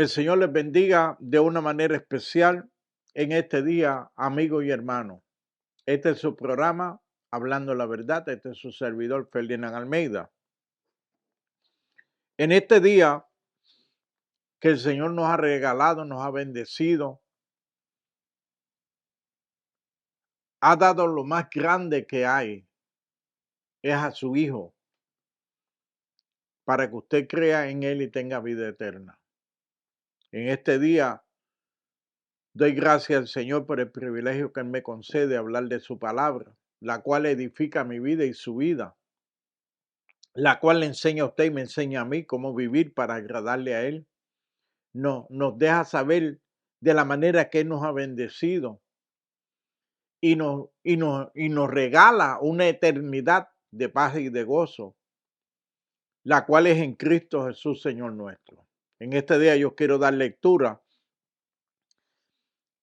El Señor les bendiga de una manera especial en este día, amigos y hermanos. Este es su programa, Hablando la Verdad. Este es su servidor, Ferdinand Almeida. En este día que el Señor nos ha regalado, nos ha bendecido, ha dado lo más grande que hay, es a su Hijo, para que usted crea en Él y tenga vida eterna. En este día doy gracias al Señor por el privilegio que Él me concede hablar de su palabra, la cual edifica mi vida y su vida, la cual le enseña a usted y me enseña a mí cómo vivir para agradarle a Él. Nos deja saber de la manera que Él nos ha bendecido y nos regala una eternidad de paz y de gozo, la cual es en Cristo Jesús, Señor nuestro. En este día yo quiero dar lectura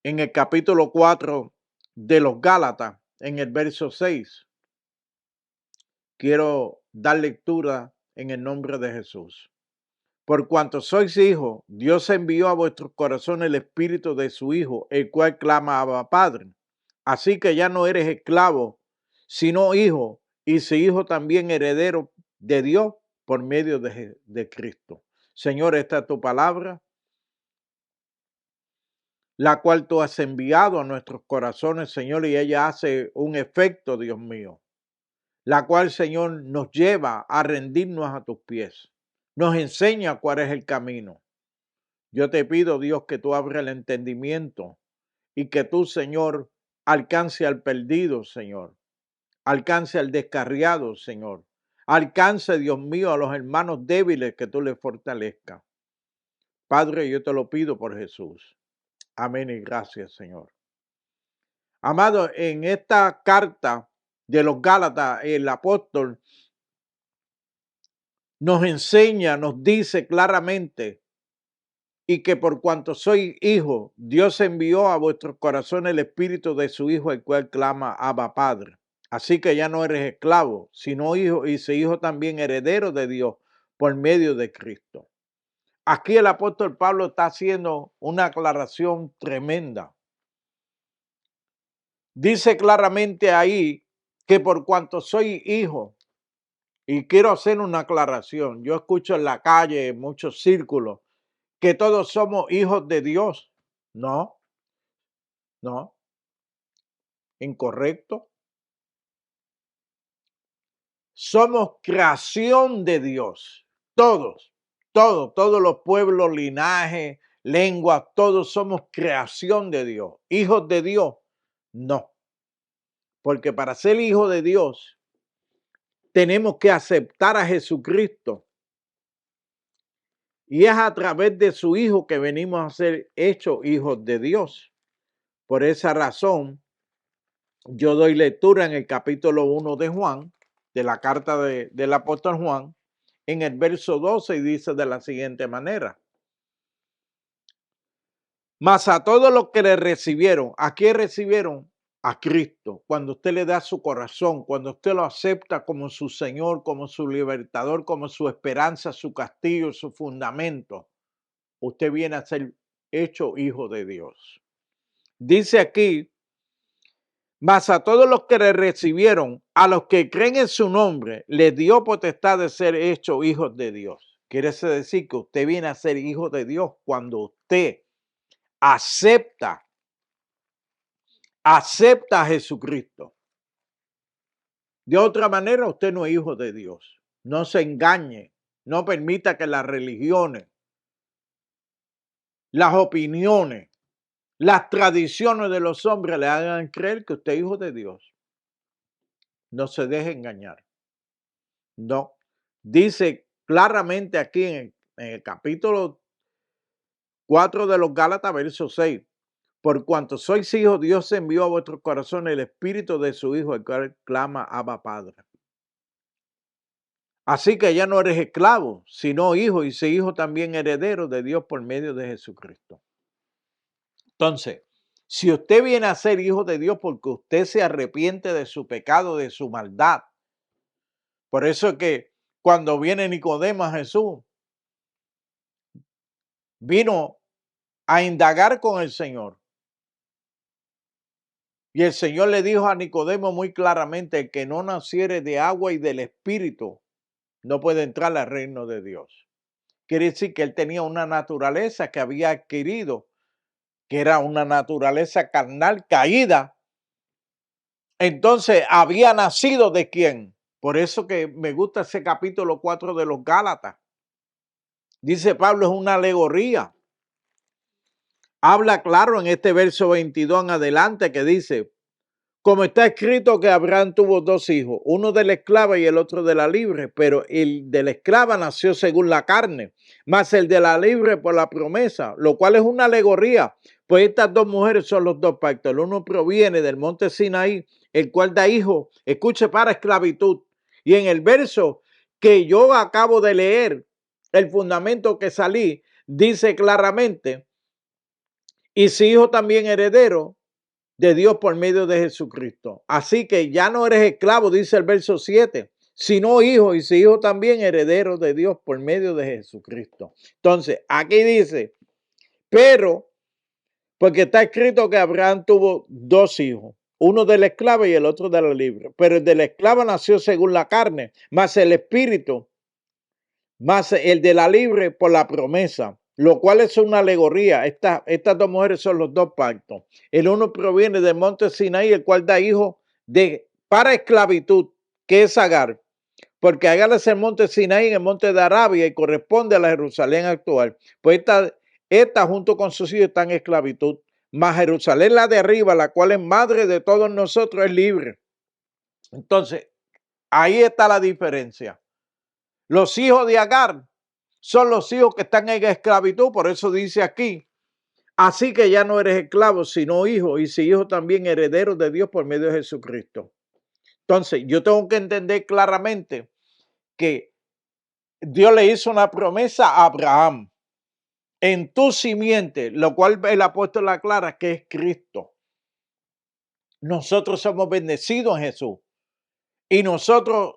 en el capítulo 4 de los Gálatas, en el verso 6. Quiero dar lectura en el nombre de Jesús. Por cuanto sois hijos, Dios envió a vuestros corazones el espíritu de su Hijo, el cual clama Abba Padre. Así que ya no eres esclavo, sino hijo, y si hijo también heredero de Dios por medio de Cristo. Señor, esta es tu palabra, la cual tú has enviado a nuestros corazones, Señor, y ella hace un efecto, Dios mío, la cual, Señor, nos lleva a rendirnos a tus pies. Nos enseña cuál es el camino. Yo te pido, Dios, que tú abras el entendimiento y que tú, Señor, alcance al perdido, Señor. Alcance al descarriado, Señor. Alcance, Dios mío, a los hermanos débiles, que tú les fortalezcas. Padre, yo te lo pido por Jesús. Amén y gracias, Señor. Amado, en esta carta de los Gálatas, el apóstol nos enseña, nos dice claramente, y que por cuanto soy hijo, Dios envió a vuestros corazones el espíritu de su Hijo, el cual clama Abba Padre. Así que ya no eres esclavo, sino hijo, y ese hijo también heredero de Dios por medio de Cristo. Aquí el apóstol Pablo está haciendo una aclaración tremenda. Dice claramente ahí que por cuanto soy hijo, y quiero hacer una aclaración, yo escucho en la calle, en muchos círculos, que todos somos hijos de Dios. No, no, incorrecto. Somos creación de Dios, todos los pueblos, linajes, lenguas, todos somos creación de Dios. Hijos de Dios, no. Porque para ser hijo de Dios, tenemos que aceptar a Jesucristo. Y es a través de su Hijo que venimos a ser hechos hijos de Dios. Por esa razón, yo doy lectura en el capítulo 1 de Juan, de la carta del apóstol Juan, en el verso 12, y dice de la siguiente manera: mas a todos los que le recibieron, ¿a quién recibieron? A Cristo. Cuando usted le da su corazón, cuando usted lo acepta como su Señor, como su libertador, como su esperanza, su castillo, su fundamento, usted viene a ser hecho hijo de Dios. Dice aquí: mas a todos los que le recibieron, a los que creen en su nombre, les dio potestad de ser hechos hijos de Dios. Quiere decir que usted viene a ser hijo de Dios cuando usted acepta a Jesucristo. De otra manera, usted no es hijo de Dios. No se engañe. No permita que las religiones, las opiniones, las tradiciones de los hombres le hagan creer que usted es hijo de Dios. No se deje engañar. No. Dice claramente aquí en el capítulo 4 de los Gálatas, verso 6. Por cuanto sois hijos, Dios envió a vuestros corazones el espíritu de su Hijo, el cual clama Abba Padre. Así que ya no eres esclavo, sino hijo, y ese hijo también heredero de Dios por medio de Jesucristo. Entonces, si usted viene a ser hijo de Dios porque usted se arrepiente de su pecado, de su maldad, por eso es que cuando viene Nicodemo a Jesús, vino a indagar con el Señor. Y el Señor le dijo a Nicodemo muy claramente: el que no naciere de agua y del Espíritu no puede entrar al reino de Dios. Quiere decir que él tenía una naturaleza que había adquirido, que era una naturaleza carnal caída. Entonces, había nacido ¿de quién? Por eso que me gusta ese capítulo 4 de los Gálatas. Dice Pablo, es una alegoría. Habla claro en este verso 22 en adelante que dice: como está escrito que Abraham tuvo dos hijos, uno de la esclava y el otro de la libre, pero el de la esclava nació según la carne, más el de la libre por la promesa, lo cual es una alegoría, pues estas dos mujeres son los dos pactos. El uno proviene del monte Sinaí, el cual da hijo, escuche, para esclavitud. Y en el verso que yo acabo de leer, el fundamento que salí, dice claramente: y si hijo también heredero de Dios por medio de Jesucristo. Así que ya no eres esclavo, dice el verso 7, sino hijo, y si hijo también heredero de Dios por medio de Jesucristo. Entonces, aquí dice, pero, porque está escrito que Abraham tuvo dos hijos, uno de la esclava y el otro de la libre, pero el de la esclava nació según la carne, más el espíritu, más el de la libre por la promesa, lo cual es una alegoría. Estas dos mujeres son los dos pactos. El uno proviene del monte Sinaí, el cual da hijo para esclavitud, que es Agar, porque Agar es el monte Sinaí en el monte de Arabia y corresponde a la Jerusalén actual. Pues esta junto con sus hijos está en esclavitud, mas Jerusalén, la de arriba, la cual es madre de todos nosotros, es libre. Entonces, ahí está la diferencia. Los hijos de Agar son los hijos que están en esclavitud, por eso dice aquí: así que ya no eres esclavo, sino hijo, y si hijo también heredero de Dios por medio de Jesucristo. Entonces, yo tengo que entender claramente que Dios le hizo una promesa a Abraham: en tu simiente, lo cual el apóstol aclara que es Cristo. Nosotros somos bendecidos en Jesús y nosotros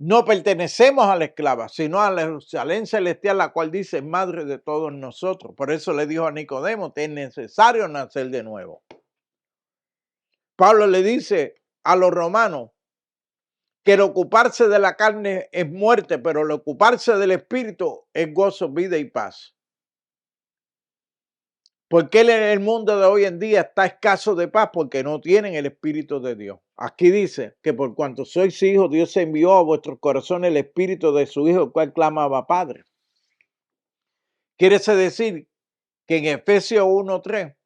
no pertenecemos a la esclava, sino a la Jerusalén celestial, la cual dice madre de todos nosotros. Por eso le dijo a Nicodemo: te es necesario nacer de nuevo. Pablo le dice a los romanos que el ocuparse de la carne es muerte, pero el ocuparse del espíritu es gozo, vida y paz. ¿Por qué el mundo de hoy en día está escaso de paz? Porque no tienen el Espíritu de Dios. Aquí dice que por cuanto sois hijos, Dios envió a vuestros corazones el Espíritu de su Hijo, el cual clamaba Padre. Quiere decir que en Efesios 1:3,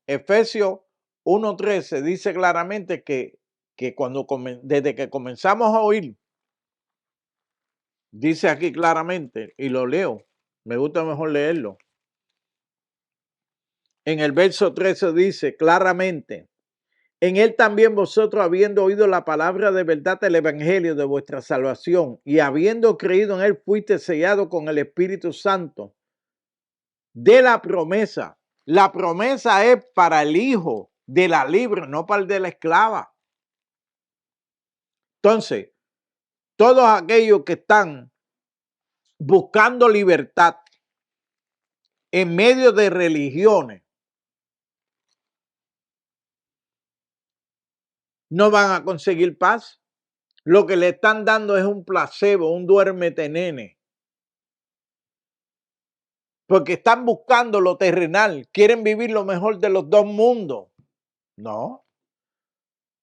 Efesios 1:3 se dice claramente que desde que comenzamos a oír, dice aquí claramente, y lo leo, me gusta mejor leerlo. En el verso 13 dice claramente: en él también vosotros, habiendo oído la palabra de verdad del evangelio de vuestra salvación, y habiendo creído en él, fuiste sellado con el Espíritu Santo de la promesa. La promesa es para el hijo de la libre, no para el de la esclava. Entonces, todos aquellos que están buscando libertad en medio de religiones no van a conseguir paz. Lo que le están dando es un placebo, un duérmete nene. Porque están buscando lo terrenal, quieren vivir lo mejor de los dos mundos. No,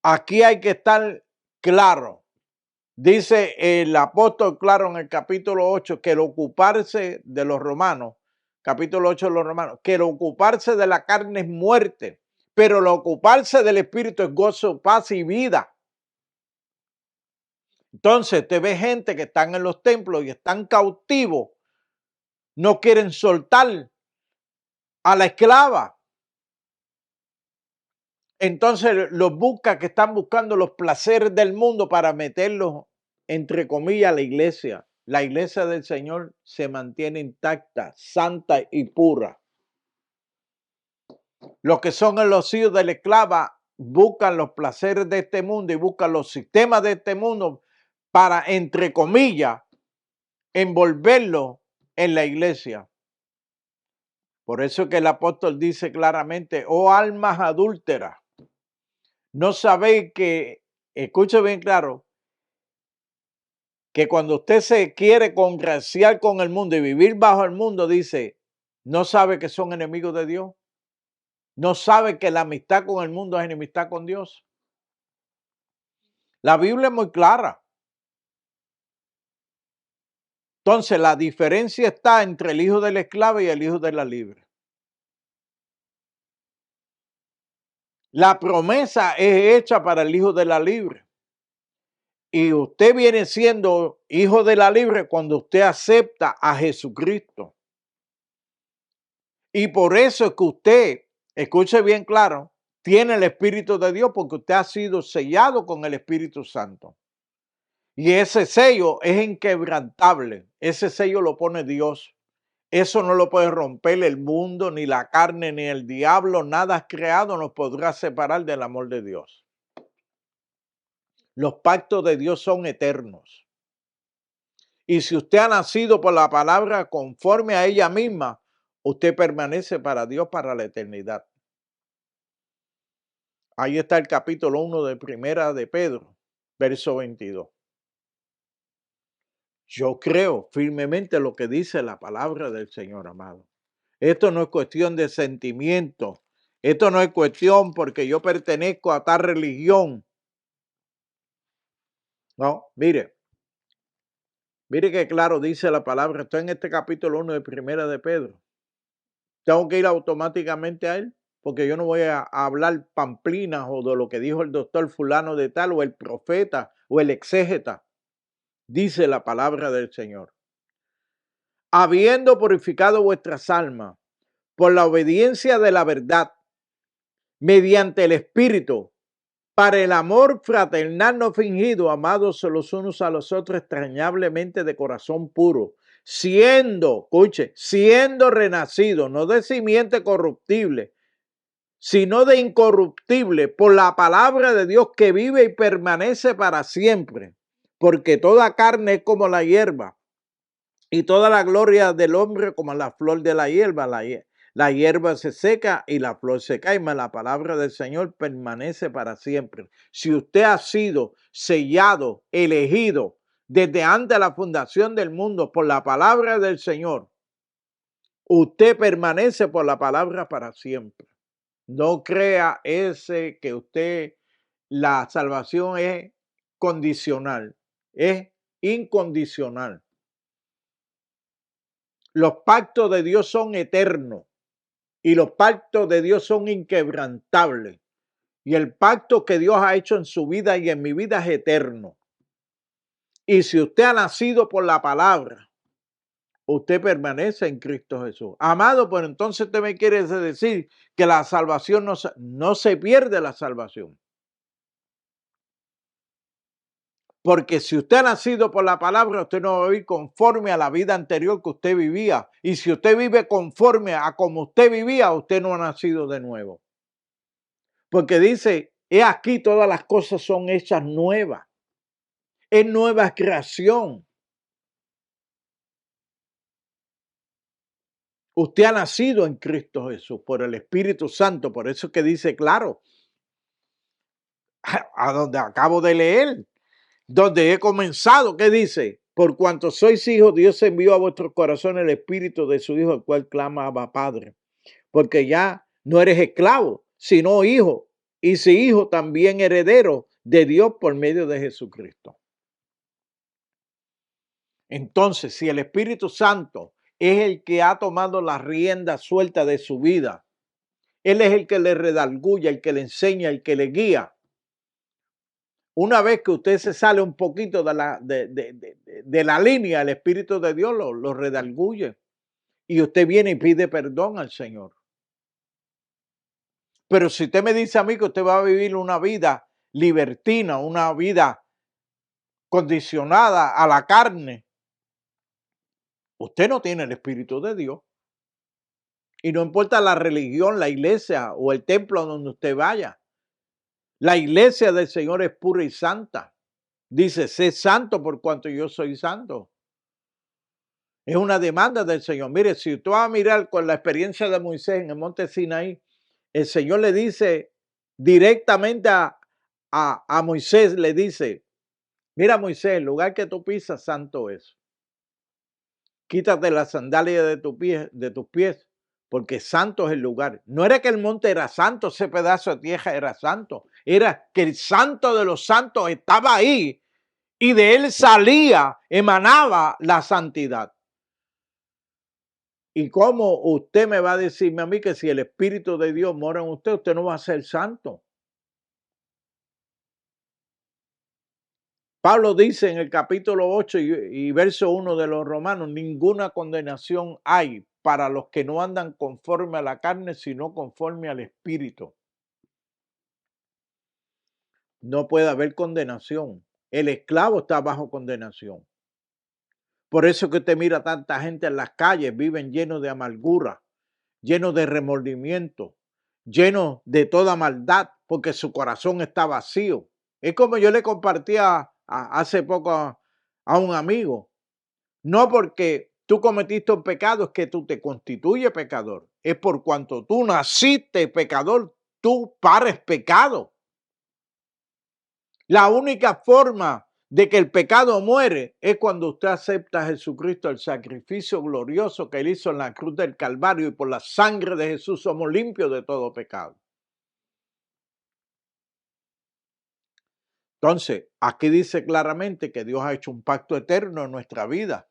aquí hay que estar claro. Dice el apóstol claro en el capítulo 8 que el ocuparse de los romanos, capítulo 8 de los romanos, que el ocuparse de la carne es muerte, pero el ocuparse del espíritu es gozo, paz y vida. Entonces te ve gente que están en los templos y están cautivos, no quieren soltar a la esclava. Entonces los busca que están buscando los placeres del mundo para meterlos, entre comillas, a la iglesia. La iglesia del Señor se mantiene intacta, santa y pura. Los que son los hijos de la esclava buscan los placeres de este mundo y buscan los sistemas de este mundo para, entre comillas, envolverlos en la iglesia. Por eso que el apóstol dice claramente, oh almas adúlteras, no sabéis que, escuche bien claro, que cuando usted se quiere congraciar con el mundo y vivir bajo el mundo, dice, no sabe que son enemigos de Dios, no sabe que la amistad con el mundo es enemistad con Dios. La Biblia es muy clara. Entonces, la diferencia está entre el hijo de la esclava y el hijo de la libre. La promesa es hecha para el hijo de la libre. Y usted viene siendo hijo de la libre cuando usted acepta a Jesucristo. Y por eso es que usted, escuche bien claro, tiene el Espíritu de Dios porque usted ha sido sellado con el Espíritu Santo. Y ese sello es inquebrantable. Ese sello lo pone Dios. Eso no lo puede romper el mundo, ni la carne, ni el diablo. Nada creado nos podrá separar del amor de Dios. Los pactos de Dios son eternos. Y si usted ha nacido por la palabra conforme a ella misma, usted permanece para Dios para la eternidad. Ahí está el capítulo 1 de Primera de Pedro, verso 22. Yo creo firmemente lo que dice la palabra del Señor, amado. Esto no es cuestión de sentimiento. Esto no es cuestión porque yo pertenezco a tal religión. No, mire que claro dice la palabra. Estoy en este capítulo 1 de Primera de Pedro. Tengo que ir automáticamente a él, porque yo no voy a hablar pamplinas o de lo que dijo el doctor fulano de tal, o el profeta, o el exégeta. Dice la palabra del Señor. Habiendo purificado vuestras almas por la obediencia de la verdad, mediante el Espíritu, para el amor fraternal no fingido, amados los unos a los otros extrañablemente de corazón puro, siendo, escuche, siendo renacido, no de simiente corruptible, sino de incorruptible, por la palabra de Dios que vive y permanece para siempre, porque toda carne es como la hierba, y toda la gloria del hombre como la flor de la hierba. La hierba se seca y la flor se cae, mas la palabra del Señor permanece para siempre. Si usted ha sido sellado, elegido desde antes de la fundación del mundo por la palabra del Señor, usted permanece por la palabra para siempre. No crea ese que usted, la salvación es condicional, es incondicional. Los pactos de Dios son eternos y los pactos de Dios son inquebrantables. Y el pacto que Dios ha hecho en su vida y en mi vida es eterno. Y si usted ha nacido por la palabra, usted permanece en Cristo Jesús. Amado, pues entonces usted me quiere decir que la salvación no se pierde la salvación. Porque si usted ha nacido por la palabra, usted no va a vivir conforme a la vida anterior que usted vivía. Y si usted vive conforme a como usted vivía, usted no ha nacido de nuevo. Porque dice, he aquí todas las cosas son hechas nuevas. Es nueva creación. Usted ha nacido en Cristo Jesús por el Espíritu Santo. Por eso que dice claro, a donde acabo de leer, donde he comenzado, ¿qué dice? Por cuanto sois hijos, Dios envió a vuestros corazones el Espíritu de su Hijo, el cual clama Abba Padre. Porque ya no eres esclavo, sino hijo. Y si hijo, también heredero de Dios por medio de Jesucristo. Entonces, si el Espíritu Santo es el que ha tomado la rienda suelta de su vida, Él es el que le redarguye, el que le enseña, el que le guía. Una vez que usted se sale un poquito de la línea, el Espíritu de Dios lo redarguye. Y usted viene y pide perdón al Señor. Pero si usted me dice a mí que usted va a vivir una vida libertina, una vida condicionada a la carne, usted no tiene el Espíritu de Dios. Y no importa la religión, la iglesia o el templo donde usted vaya. La iglesia del Señor es pura y santa. Dice, sé santo por cuanto yo soy santo. Es una demanda del Señor. Mire, si tú vas a mirar con la experiencia de Moisés en el monte Sinaí, el Señor le dice directamente a Moisés, le dice, mira Moisés, el lugar que tú pisas santo es. Quítate la sandalia de tus pies, porque santo es el lugar. No era que el monte era santo, ese pedazo de tierra era santo. Era que el santo de los santos estaba ahí y de él salía, emanaba la santidad. ¿Y cómo usted me va a decirme a mí que si el Espíritu de Dios mora en usted, usted no va a ser santo? Pablo dice en el capítulo 8 y verso 1 de los Romanos, ninguna condenación hay para los que no andan conforme a la carne, sino conforme al Espíritu. No puede haber condenación. El esclavo está bajo condenación. Por eso que usted mira tanta gente en las calles, viven llenos de amargura, llenos de remordimiento, llenos de toda maldad, porque su corazón está vacío. Es como yo le compartía hace poco a un amigo. No porque tú cometiste un pecado es que tú te constituyes pecador. Es por cuanto tú naciste pecador, tú pares pecado. La única forma de que el pecado muere es cuando usted acepta a Jesucristo, el sacrificio glorioso que él hizo en la cruz del Calvario, y por la sangre de Jesús somos limpios de todo pecado. Entonces, aquí dice claramente que Dios ha hecho un pacto eterno en nuestra vida.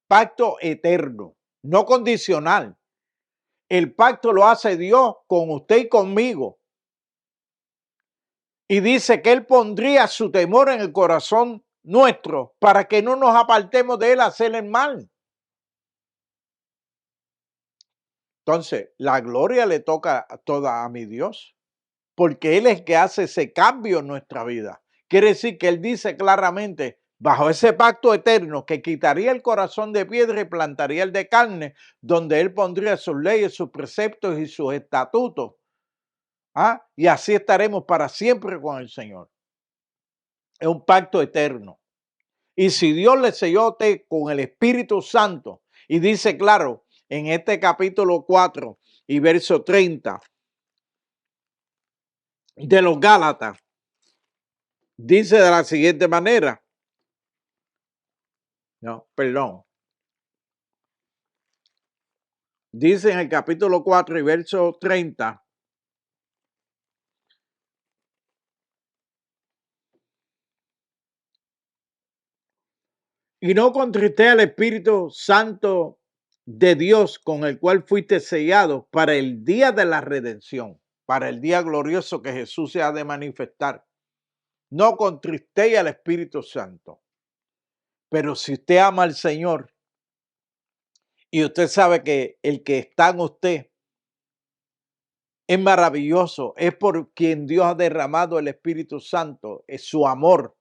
Pacto eterno, no condicional. El pacto lo hace Dios con usted y conmigo. Y dice que Él pondría su temor en el corazón nuestro para que no nos apartemos de Él a hacer el mal. Entonces, la gloria le toca toda a mi Dios, porque Él es el que hace ese cambio en nuestra vida. Quiere decir que Él dice claramente, bajo ese pacto eterno, que quitaría el corazón de piedra y plantaría el de carne, donde Él pondría sus leyes, sus preceptos y sus estatutos. Y así estaremos para siempre con el Señor. Es un pacto eterno. Y si Dios le selló a usted con el Espíritu Santo, y dice claro, en este capítulo 4 y verso 30 de los Gálatas, dice de la siguiente manera. No, perdón. Dice en el capítulo 4 y verso 30. Y no contristé al Espíritu Santo de Dios, con el cual fuiste sellado para el día de la redención, para el día glorioso que Jesús se ha de manifestar. No contristé al Espíritu Santo. Pero si usted ama al Señor y usted sabe que el que está en usted es maravilloso, es por quien Dios ha derramado el Espíritu Santo, es su amor.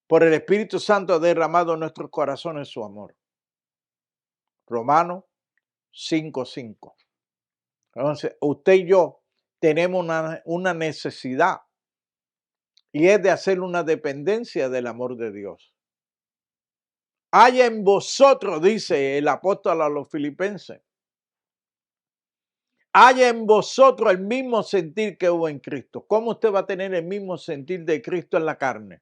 Por el Espíritu Santo ha derramado en nuestros corazones su amor. Romanos 5:5. Entonces, usted y yo tenemos una necesidad, y es de hacer una dependencia del amor de Dios. Haya en vosotros, dice el apóstol a los filipenses, haya en vosotros el mismo sentir que hubo en Cristo. ¿Cómo usted va a tener el mismo sentir de Cristo en la carne?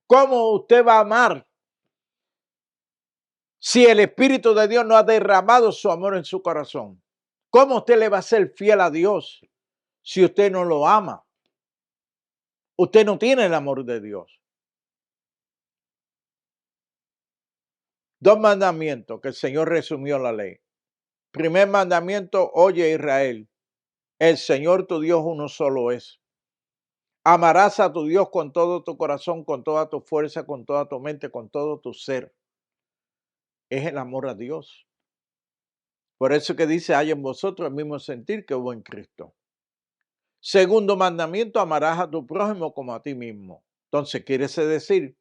¿Cómo usted va a amar si el Espíritu de Dios no ha derramado su amor en su corazón? ¿Cómo usted le va a ser fiel a Dios si usted no lo ama? Usted no tiene el amor de Dios. Dos mandamientos que el Señor resumió en la ley. Primer mandamiento, oye Israel, el Señor tu Dios uno solo es. Amarás a tu Dios con todo tu corazón, con toda tu fuerza, con toda tu mente, con todo tu ser. Es el amor a Dios. Por eso que dice, hay en vosotros el mismo sentir que hubo en Cristo. Segundo mandamiento, amarás a tu prójimo como a ti mismo. Entonces, quiere decir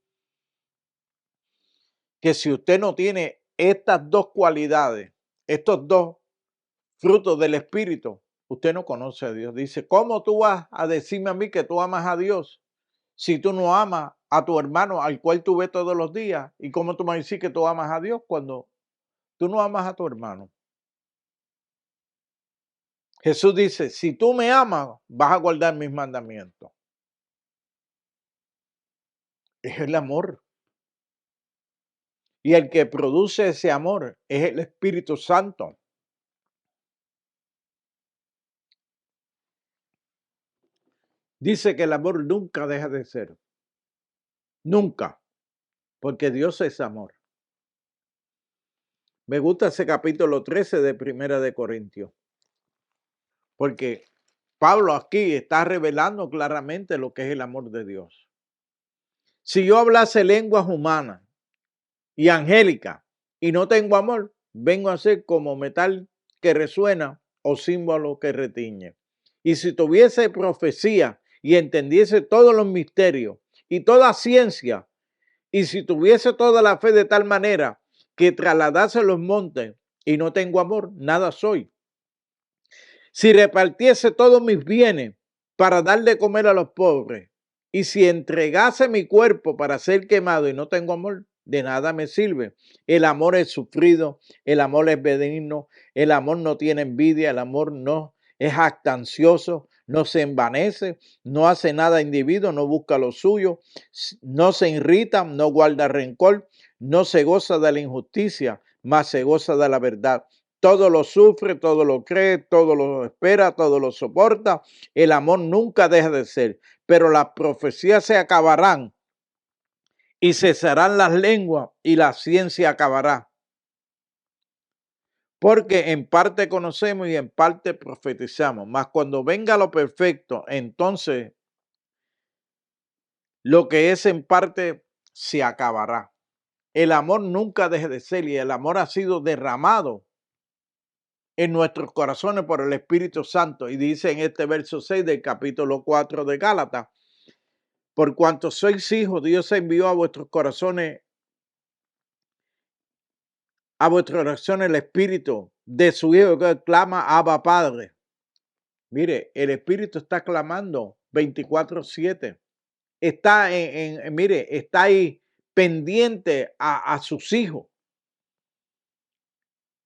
que si usted no tiene estas dos cualidades, estos dos frutos del Espíritu, usted no conoce a Dios. Dice, ¿cómo tú vas a decirme a mí que tú amas a Dios si tú no amas a tu hermano al cual tú ves todos los días? ¿Y cómo tú me decís que tú amas a Dios cuando tú no amas a tu hermano? Jesús dice, si tú me amas, vas a guardar mis mandamientos. Es el amor. Y el que produce ese amor es el Espíritu Santo. Dice que el amor nunca deja de ser. Nunca. Porque Dios es amor. Me gusta ese capítulo 13 de Primera de Corintios. Porque Pablo aquí está revelando claramente lo que es el amor de Dios. Si yo hablase lenguas humanas y angélicas y no tengo amor, vengo a ser como metal que resuena o símbolo que retiñe. Y si tuviese profecía y entendiese todos los misterios y toda ciencia, y si tuviese toda la fe de tal manera que trasladase los montes y no tengo amor, nada soy. Si repartiese todos mis bienes para dar de comer a los pobres, y si entregase mi cuerpo para ser quemado y no tengo amor, de nada me sirve. El amor es sufrido, el amor es benigno, el amor no tiene envidia, el amor no es jactancioso, no se envanece, no hace nada individuo, no busca lo suyo, no se irrita, no guarda rencor, no se goza de la injusticia, mas se goza de la verdad. Todo lo sufre, todo lo cree, todo lo espera, todo lo soporta. El amor nunca deja de ser, pero las profecías se acabarán y cesarán las lenguas y la ciencia acabará. Porque en parte conocemos y en parte profetizamos, mas cuando venga lo perfecto, entonces lo que es en parte se acabará. El amor nunca deja de ser y el amor ha sido derramado en nuestros corazones por el Espíritu Santo. Y dice en este verso 6 del capítulo 4 de Gálatas, por cuanto sois hijos, Dios envió a vuestros corazones, el Espíritu de su Hijo que clama, Abba Padre. Mire, el Espíritu está clamando 24/7. Está mire, está ahí pendiente a sus hijos.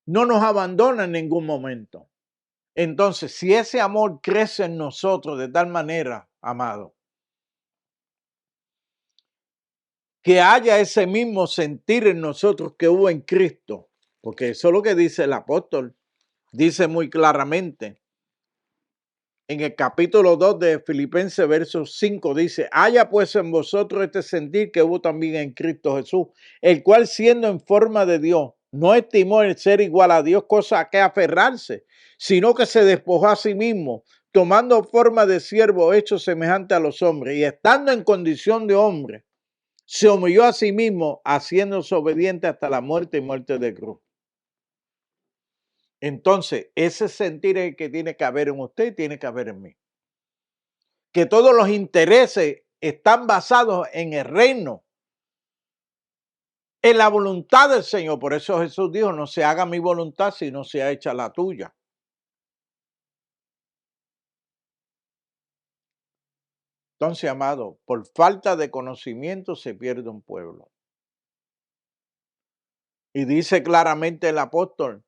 No nos abandona en ningún momento. Entonces, si ese amor crece en nosotros de tal manera, amado, que haya ese mismo sentir en nosotros que hubo en Cristo, porque eso es lo que dice el apóstol, dice muy claramente en el capítulo 2 de Filipenses, verso 5, dice, haya pues en vosotros este sentir que hubo también en Cristo Jesús, el cual siendo en forma de Dios, no estimó el ser igual a Dios cosa a que aferrarse, sino que se despojó a sí mismo, tomando forma de siervo hecho semejante a los hombres, y estando en condición de hombre, se humilló a sí mismo, haciéndose obediente hasta la muerte y muerte de cruz. Entonces, ese sentir es el que tiene que haber en usted y tiene que haber en mí. Que todos los intereses están basados en el reino, en la voluntad del Señor. Por eso Jesús dijo, no se haga mi voluntad, sino sea hecha la tuya. Entonces, amado, por falta de conocimiento se pierde un pueblo. Y dice claramente el apóstol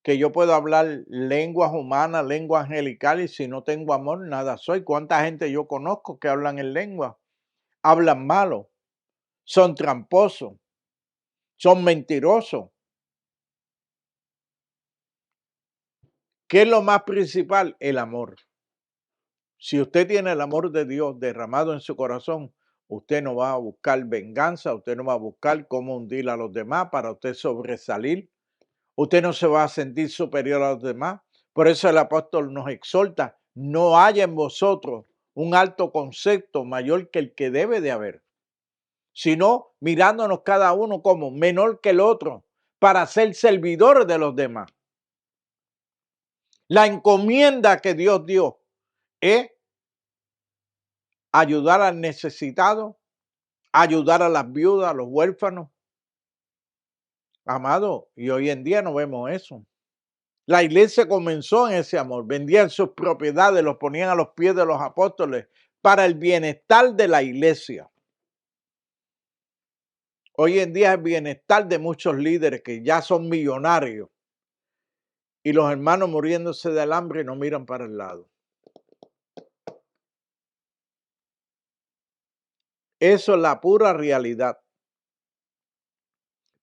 que yo puedo hablar lenguas humanas, lenguas angelicales, y si no tengo amor, nada soy. ¿Cuánta gente yo conozco que hablan en lengua? Hablan malo, son tramposos, son mentirosos. ¿Qué es lo más principal? El amor. Si usted tiene el amor de Dios derramado en su corazón, usted no va a buscar venganza, usted no va a buscar cómo hundir a los demás para usted sobresalir. Usted no se va a sentir superior a los demás. Por eso el apóstol nos exhorta, no haya en vosotros un alto concepto mayor que el que debe de haber, sino mirándonos cada uno como menor que el otro para ser servidores de los demás. La encomienda que Dios dio es ayudar al necesitado, ayudar a las viudas, a los huérfanos. Amado, y hoy en día no vemos eso. La iglesia comenzó en ese amor, vendían sus propiedades, los ponían a los pies de los apóstoles para el bienestar de la iglesia. Hoy en día el bienestar de muchos líderes que ya son millonarios y los hermanos muriéndose del hambre no miran para el lado. Eso es la pura realidad.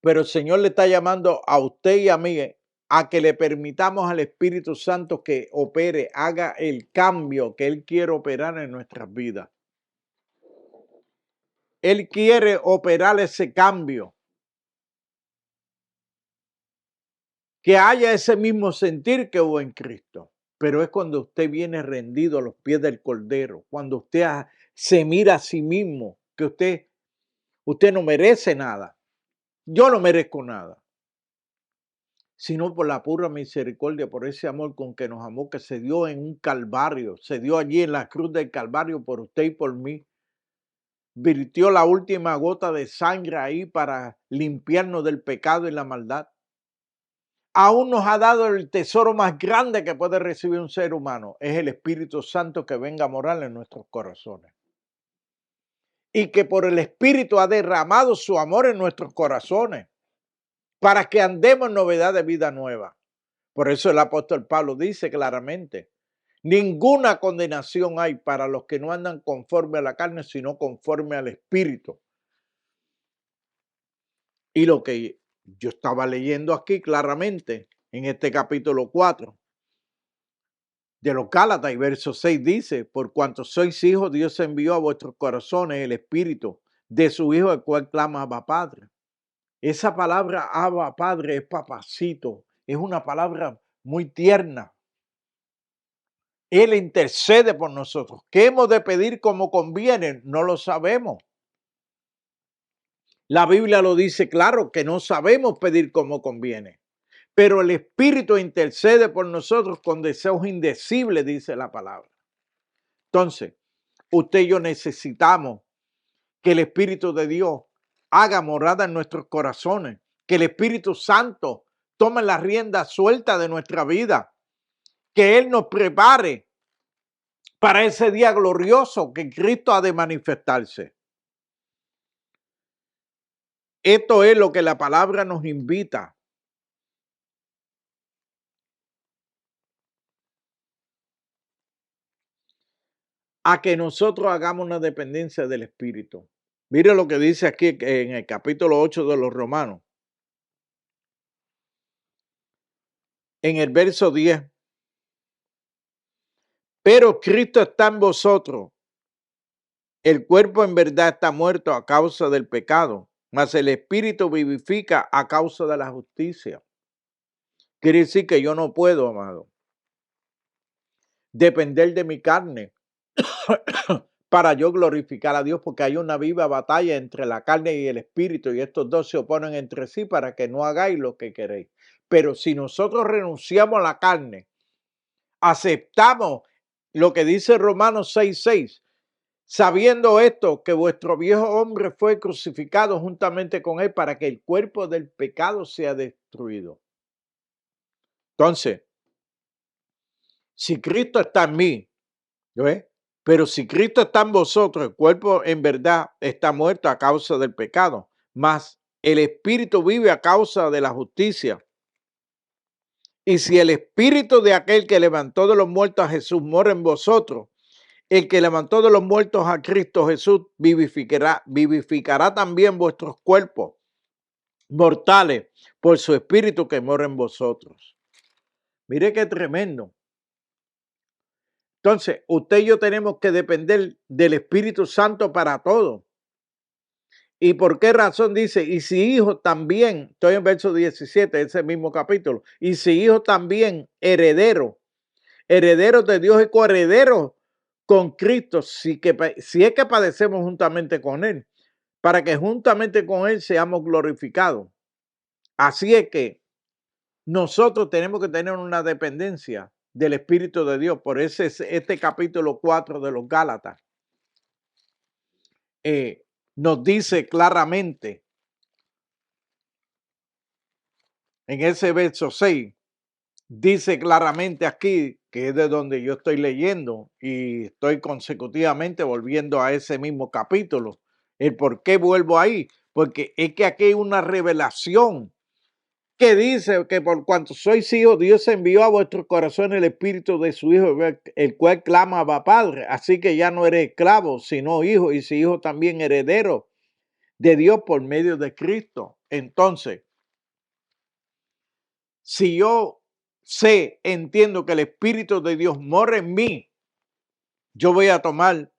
Pero el Señor le está llamando a usted y a mí a que le permitamos al Espíritu Santo que opere, haga el cambio que Él quiere operar en nuestras vidas. Él quiere operar ese cambio. Que haya ese mismo sentir que hubo en Cristo. Pero es cuando usted viene rendido a los pies del Cordero, cuando usted se mira a sí mismo, que usted no merece nada. Yo no merezco nada. Sino por la pura misericordia, por ese amor con que nos amó, que se dio en un Calvario, se dio allí en la cruz del Calvario por usted y por mí. Virtió la última gota de sangre ahí para limpiarnos del pecado y la maldad. Aún nos ha dado el tesoro más grande que puede recibir un ser humano, es el Espíritu Santo que venga a morar en nuestros corazones. Y que por el Espíritu ha derramado su amor en nuestros corazones para que andemos en novedad de vida nueva. Por eso el apóstol Pablo dice claramente, ninguna condenación hay para los que no andan conforme a la carne, sino conforme al Espíritu. Y lo que yo estaba leyendo aquí claramente en este capítulo 4 de los Gálatas y verso 6 dice, por cuanto sois hijos, Dios envió a vuestros corazones el Espíritu de su Hijo, el cual clama Abba Padre. Esa palabra Abba Padre es papacito, es una palabra muy tierna. Él intercede por nosotros. ¿Qué hemos de pedir como conviene? No lo sabemos. La Biblia lo dice claro, que no sabemos pedir como conviene. Pero el Espíritu intercede por nosotros con deseos indecibles, dice la palabra. Entonces, usted y yo necesitamos que el Espíritu de Dios haga morada en nuestros corazones, que el Espíritu Santo tome la rienda suelta de nuestra vida, que Él nos prepare para ese día glorioso que Cristo ha de manifestarse. Esto es lo que la palabra nos invita. A que nosotros hagamos una dependencia del Espíritu. Mire lo que dice aquí en el capítulo 8 de los Romanos. En el verso 10. Pero Cristo está en vosotros. El cuerpo en verdad está muerto a causa del pecado, mas el Espíritu vivifica a causa de la justicia. Quiere decir que yo no puedo, amado, depender de mi carne para yo glorificar a Dios, porque hay una viva batalla entre la carne y el Espíritu, y estos dos se oponen entre sí para que no hagáis lo que queréis. Pero si nosotros renunciamos a la carne, aceptamos lo que dice Romanos 6:6, sabiendo esto, que vuestro viejo hombre fue crucificado juntamente con él para que el cuerpo del pecado sea destruido. Entonces, si Cristo está en mí, ¿ves? Pero si Cristo está en vosotros, el cuerpo en verdad está muerto a causa del pecado, mas el Espíritu vive a causa de la justicia. Y si el Espíritu de aquel que levantó de los muertos a Jesús mora en vosotros, el que levantó de los muertos a Cristo Jesús vivificará también vuestros cuerpos mortales por su Espíritu que mora en vosotros. Mire qué tremendo. Entonces, usted y yo tenemos que depender del Espíritu Santo para todo. ¿Y por qué razón dice? Y si hijo también, estoy en verso 17, ese mismo capítulo, y si hijo también heredero, herederos de Dios y coherederos con Cristo, si es que padecemos juntamente con Él, para que juntamente con Él seamos glorificados. Así es que nosotros tenemos que tener una dependencia del Espíritu de Dios. Por eso es este capítulo 4 de los Gálatas nos dice claramente en ese verso 6, dice claramente aquí, que es de donde yo estoy leyendo y estoy consecutivamente volviendo a ese mismo capítulo. ¿El por qué vuelvo ahí? Porque es que aquí hay una revelación que dice que por cuanto sois hijos, Dios envió a vuestro corazón el espíritu de su Hijo, el cual clama Abba Padre. Así que ya no eres esclavo, sino hijo, y si hijo también heredero de Dios por medio de Cristo. Entonces, si yo entiendo que el Espíritu de Dios mora en mí, yo voy a tomar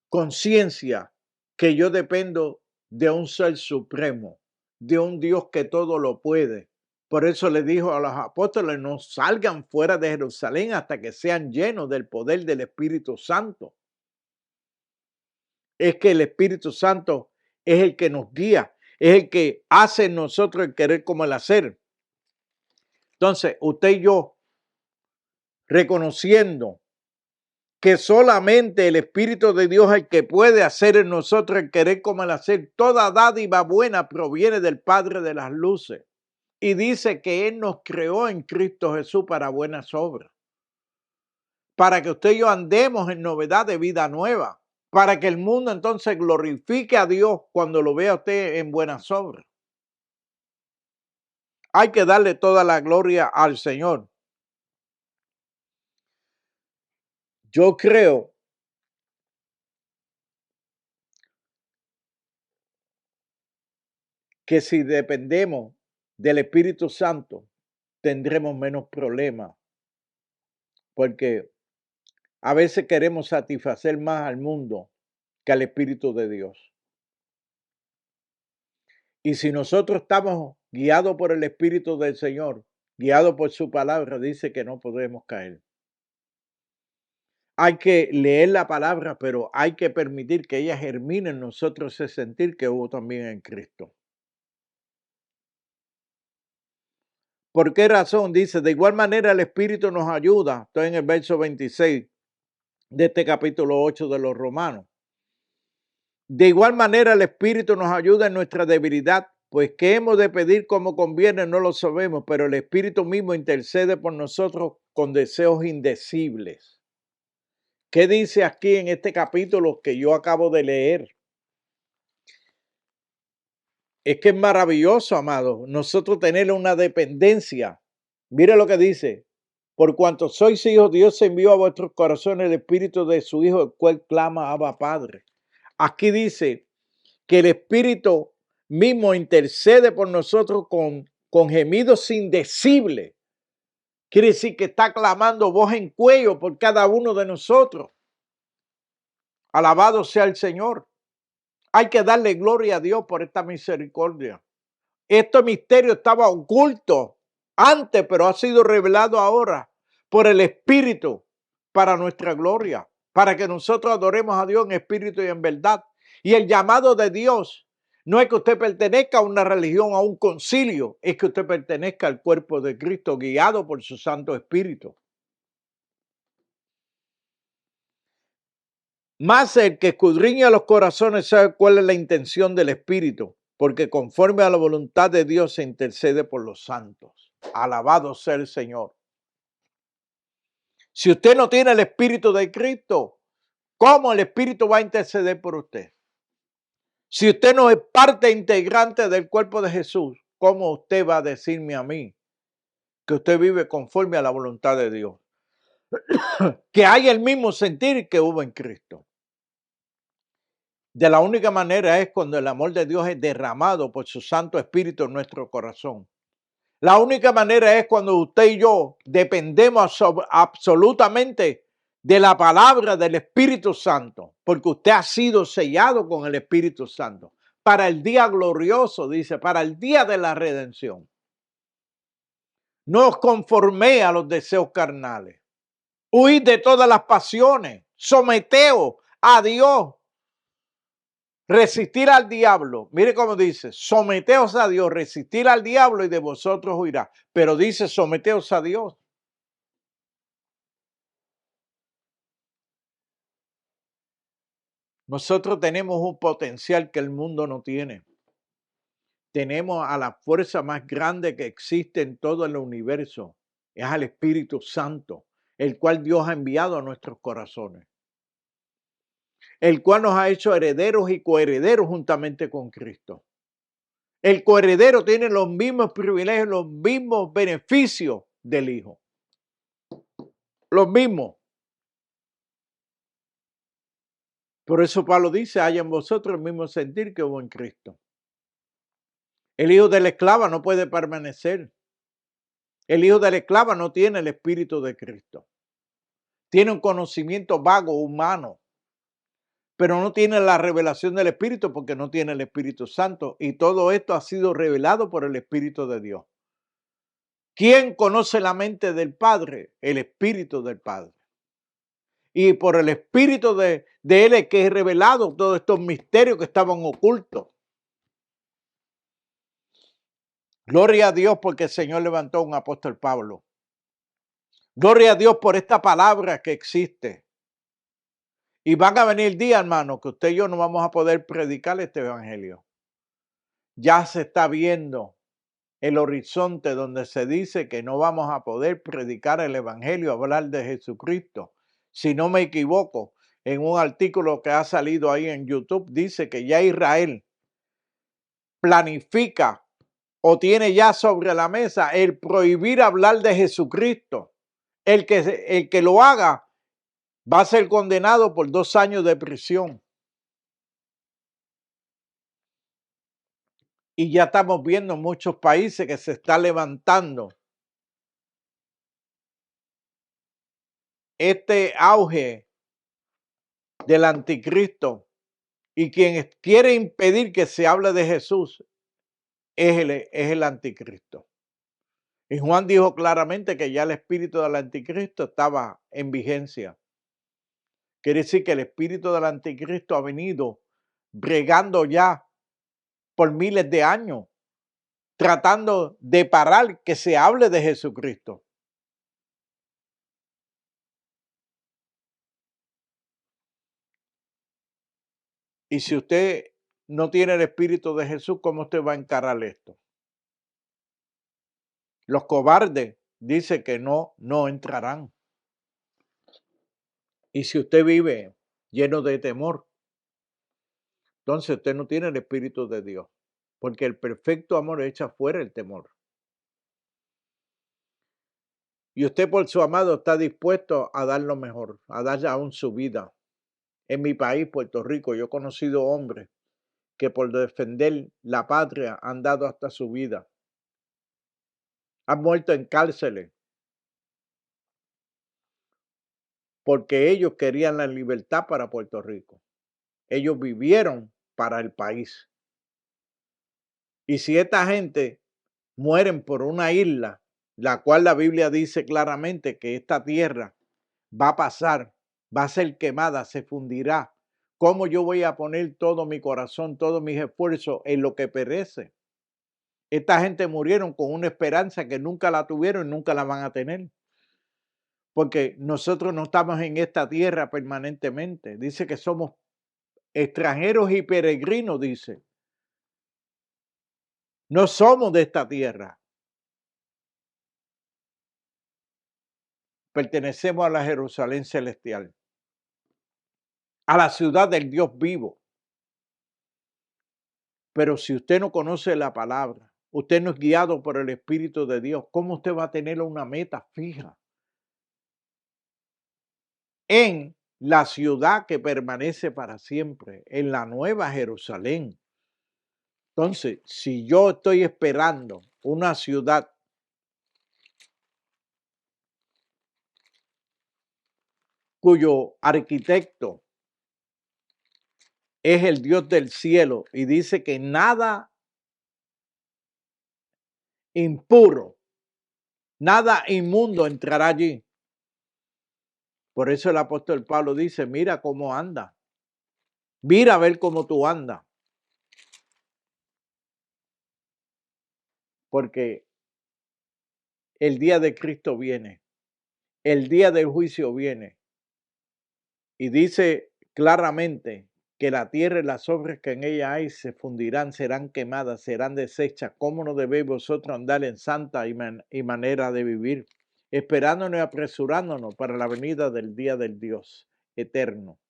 conciencia que yo dependo de un ser supremo, de un Dios que todo lo puede. Por eso le dijo a los apóstoles, no salgan fuera de Jerusalén hasta que sean llenos del poder del Espíritu Santo. Es que el Espíritu Santo es el que nos guía, es el que hace en nosotros el querer como el hacer. Entonces, usted y yo, reconociendo que solamente el Espíritu de Dios es el que puede hacer en nosotros el querer como el hacer. Toda dádiva buena proviene del Padre de las luces. Y dice que Él nos creó en Cristo Jesús para buenas obras. Para que usted y yo andemos en novedad de vida nueva. Para que el mundo entonces glorifique a Dios cuando lo vea usted en buenas obras. Hay que darle toda la gloria al Señor. Yo creo que si dependemos del Espíritu Santo, tendremos menos problemas, porque a veces queremos satisfacer más al mundo que al Espíritu de Dios. Y si nosotros estamos guiados por el Espíritu del Señor, guiados por su palabra, dice que no podemos caer. Hay que leer la palabra, pero hay que permitir que ella germine en nosotros ese sentir que hubo también en Cristo. ¿Por qué razón? Dice, de igual manera el Espíritu nos ayuda. Estoy en el verso 26 de este capítulo 8 de los Romanos. De igual manera el Espíritu nos ayuda en nuestra debilidad, pues que hemos de pedir como conviene no lo sabemos, pero el Espíritu mismo intercede por nosotros con deseos indecibles. ¿Qué dice aquí en este capítulo que yo acabo de leer? Es que es maravilloso, amado, nosotros tener una dependencia. Mire lo que dice. Por cuanto sois hijos, Dios envió a vuestros corazones el Espíritu de su Hijo, el cual clama Abba Padre. Aquí dice que el Espíritu mismo intercede por nosotros con gemidos indecibles. Quiere decir que está clamando voz en cuello por cada uno de nosotros. Alabado sea el Señor. Hay que darle gloria a Dios por esta misericordia. Este misterio estaba oculto antes, pero ha sido revelado ahora por el Espíritu para nuestra gloria, para que nosotros adoremos a Dios en espíritu y en verdad. Y el llamado de Dios no es que usted pertenezca a una religión, a un concilio, es que usted pertenezca al cuerpo de Cristo, guiado por su Santo Espíritu. Más el que escudriña los corazones sabe cuál es la intención del Espíritu, porque conforme a la voluntad de Dios se intercede por los santos. Alabado sea el Señor. Si usted no tiene el Espíritu de Cristo, ¿cómo el Espíritu va a interceder por usted? Si usted no es parte integrante del cuerpo de Jesús, ¿cómo usted va a decirme a mí que usted vive conforme a la voluntad de Dios? Que hay el mismo sentir que hubo en Cristo. De la única manera es cuando el amor de Dios es derramado por su Santo Espíritu en nuestro corazón. La única manera es cuando usted y yo dependemos absolutamente de la palabra del Espíritu Santo, porque usted ha sido sellado con el Espíritu Santo para el día glorioso, dice, para el día de la redención. No os conforméis a los deseos carnales. Huid de todas las pasiones. Someteos a Dios. Resistir al diablo, mire cómo dice, someteos a Dios, resistir al diablo y de vosotros huirá. Pero dice, someteos a Dios. Nosotros tenemos un potencial que el mundo no tiene. tenemos a la fuerza más grande que existe en todo el universo. Es al Espíritu Santo, el cual Dios ha enviado a nuestros corazones, el cual nos ha hecho herederos y coherederos juntamente con Cristo. El coheredero tiene los mismos privilegios, los mismos beneficios del Hijo. Los mismos. Por eso Pablo dice, haya en vosotros el mismo sentir que hubo en Cristo. El hijo de la esclava no puede permanecer. El hijo de la esclava no tiene el Espíritu de Cristo. Tiene un conocimiento vago, humano, pero no tiene la revelación del Espíritu porque no tiene el Espíritu Santo. Y todo esto ha sido revelado por el Espíritu de Dios. ¿Quién conoce la mente del Padre? El Espíritu del Padre. Y por el Espíritu de Él es que es revelado todos estos misterios que estaban ocultos. Gloria a Dios porque el Señor levantó a un apóstol Pablo. Gloria a Dios por esta palabra que existe. Y van a venir días, hermano, que usted y yo no vamos a poder predicar este evangelio. Ya se está viendo el horizonte donde se dice que no vamos a poder predicar el evangelio, hablar de Jesucristo. Si no me equivoco, en un artículo que ha salido ahí en YouTube, dice que ya Israel planifica o tiene ya sobre la mesa el prohibir hablar de Jesucristo. El que lo haga va a ser condenado por 2 años de prisión. Y ya estamos viendo muchos países que se está levantando este auge del anticristo. Y quien quiere impedir que se hable de Jesús es el anticristo. Y Juan dijo claramente que ya el espíritu del anticristo estaba en vigencia. Quiere decir que el espíritu del anticristo ha venido bregando ya por miles de años, tratando de parar que se hable de Jesucristo. Y si usted no tiene el espíritu de Jesús, ¿cómo usted va a encarar esto? Los cobardes dicen que no entrarán. Y si usted vive lleno de temor, entonces usted no tiene el espíritu de Dios, porque el perfecto amor echa fuera el temor. Y usted por su amado está dispuesto a dar lo mejor, a dar aún su vida. En mi país, Puerto Rico, yo he conocido hombres que por defender la patria han dado hasta su vida. Han muerto en cárceles porque ellos querían la libertad para Puerto Rico. Ellos vivieron para el país. Y si esta gente mueren por una isla, la cual la Biblia dice claramente que esta tierra va a pasar, va a ser quemada, se fundirá. ¿Cómo yo voy a poner todo mi corazón, todos mis esfuerzos en lo que perece? Esta gente murieron con una esperanza que nunca la tuvieron y nunca la van a tener. Porque nosotros no estamos en esta tierra permanentemente. Dice que somos extranjeros y peregrinos, dice. No somos de esta tierra. Pertenecemos a la Jerusalén celestial, a la ciudad del Dios vivo. Pero si usted no conoce la palabra, usted no es guiado por el Espíritu de Dios, ¿cómo usted va a tener una meta fija en la ciudad que permanece para siempre, en la nueva Jerusalén? Entonces, si yo estoy esperando una ciudad cuyo arquitecto es el Dios del cielo y dice que nada impuro, nada inmundo entrará allí. Por eso el apóstol Pablo dice, mira cómo anda, mira a ver cómo tú andas. Porque el día de Cristo viene, el día del juicio viene. Y dice claramente que la tierra y las obras que en ella hay se fundirán, serán quemadas, serán deshechas. ¿Cómo no debéis vosotros andar en santa y manera de vivir, esperándonos y apresurándonos para la venida del día del Dios eterno?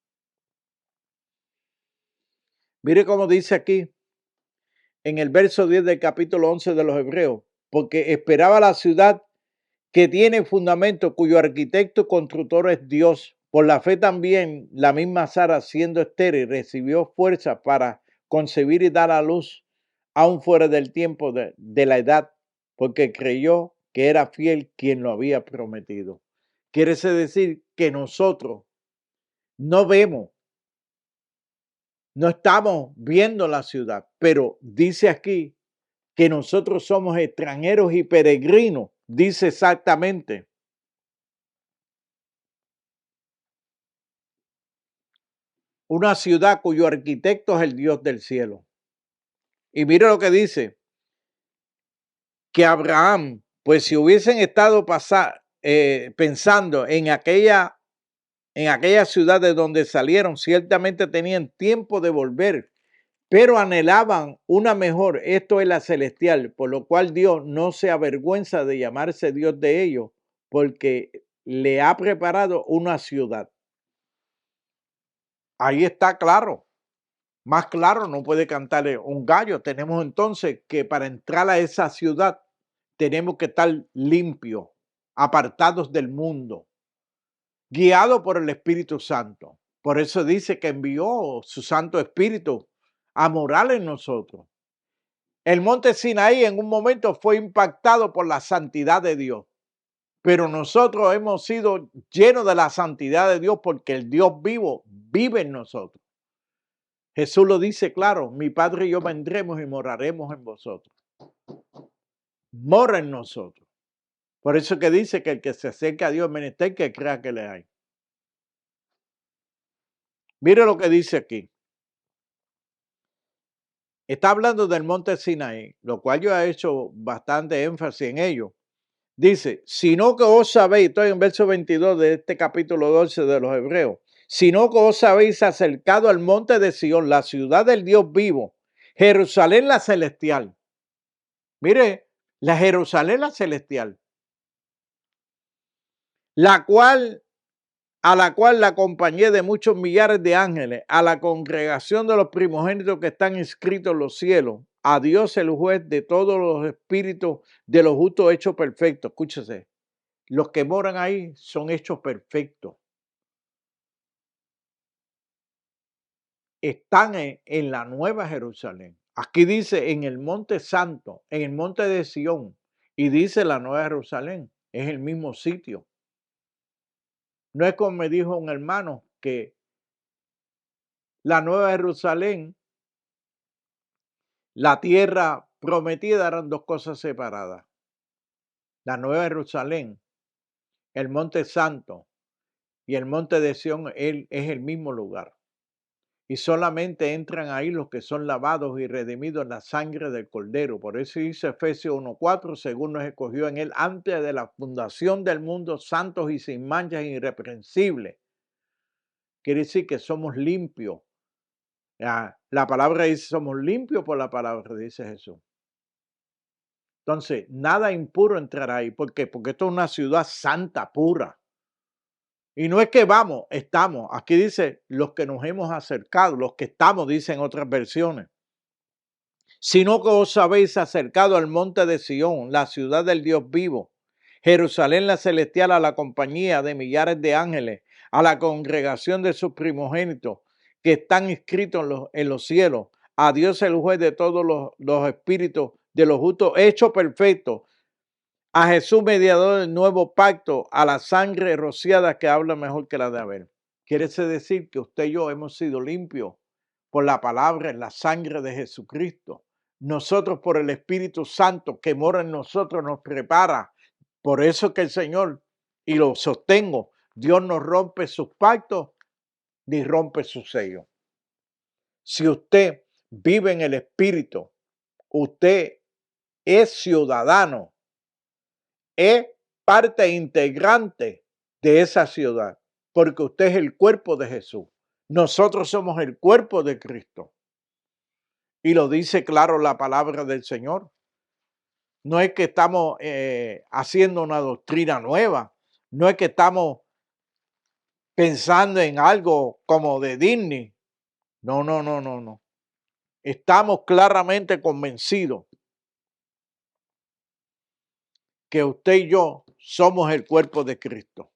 Mire cómo dice aquí en el verso 10 del capítulo 11 de los Hebreos, porque esperaba la ciudad que tiene fundamento, cuyo arquitecto y constructor es Dios. Por la fe también la misma Sara, siendo estéril, recibió fuerza para concebir y dar a luz, aún fuera del tiempo de la edad, porque creyó que era fiel quien lo había prometido. Quiere decir que nosotros no vemos, no estamos viendo la ciudad, pero dice aquí que nosotros somos extranjeros y peregrinos, dice exactamente. Una ciudad cuyo arquitecto es el Dios del cielo. Y mire lo que dice, que Abraham, pues si hubiesen estado pensando en aquella ciudad de donde salieron, ciertamente tenían tiempo de volver, pero anhelaban una mejor, esto es la celestial, por lo cual Dios no se avergüenza de llamarse Dios de ellos, porque le ha preparado una ciudad. Ahí está claro. Más claro no puede cantarle un gallo. Tenemos entonces que para entrar a esa ciudad tenemos que estar limpios, apartados del mundo, guiados por el Espíritu Santo. Por eso dice que envió su Santo Espíritu a morar en nosotros. El monte Sinaí en un momento fue impactado por la santidad de Dios, pero nosotros hemos sido llenos de la santidad de Dios porque el Dios vivo vive en nosotros. Jesús lo dice claro, mi Padre y yo vendremos y moraremos en vosotros. Mora en nosotros. Por eso que dice que el que se acerca a Dios es menester que crea que le hay. Mire lo que dice aquí. Está hablando del monte Sinaí, lo cual yo he hecho bastante énfasis en ello. Dice, sino que os sabéis, estoy en verso 22 de este capítulo 12 de los Hebreos, sino que os habéis acercado al monte de Sión, la ciudad del Dios vivo, Jerusalén la celestial. Mire, la Jerusalén la celestial, a la cual la acompañé de muchos millares de ángeles, a la congregación de los primogénitos que están inscritos en los cielos, a Dios el juez de todos los espíritus de los justos hechos perfectos. Escúchese, los que moran ahí son hechos perfectos. Están en la nueva Jerusalén. Aquí dice en el monte santo, en el monte de Sión, y dice la nueva Jerusalén, es el mismo sitio. No es como me dijo un hermano que la nueva Jerusalén, la tierra prometida eran dos cosas separadas. La nueva Jerusalén, el monte santo y el monte de Sión es el mismo lugar. Y solamente entran ahí los que son lavados y redimidos en la sangre del Cordero. Por eso dice Efesios 1:4, según nos escogió en él antes de la fundación del mundo, santos y sin manchas, irreprensibles. Quiere decir que somos limpios. La palabra dice, somos limpios por la palabra, dice Jesús. Entonces, nada impuro entrará ahí. ¿Por qué? Porque esto es una ciudad santa, pura. Y no es que vamos, estamos. Aquí dice los que nos hemos acercado, los que estamos, dicen otras versiones. Sino que os habéis acercado al monte de Sión, la ciudad del Dios vivo, Jerusalén la celestial, a la compañía de millares de ángeles, a la congregación de sus primogénitos que están inscritos en los cielos, a Dios el juez de todos los espíritus de los justos, hecho perfecto, a Jesús mediador del nuevo pacto, a la sangre rociada que habla mejor que la de Abel. Quiere decir que usted y yo hemos sido limpios por la palabra en la sangre de Jesucristo. Nosotros por el Espíritu Santo que mora en nosotros nos prepara. Por eso que el Señor, y lo sostengo, Dios no rompe sus pactos ni rompe su sello. Si usted vive en el Espíritu, usted es ciudadano, es parte integrante de esa ciudad, porque usted es el cuerpo de Jesús. Nosotros somos el cuerpo de Cristo. Y lo dice claro la palabra del Señor. No es que estamos haciendo una doctrina nueva. No es que estamos pensando en algo como de Disney. No, no, no, no, no. Estamos claramente convencidos que usted y yo somos el cuerpo de Cristo.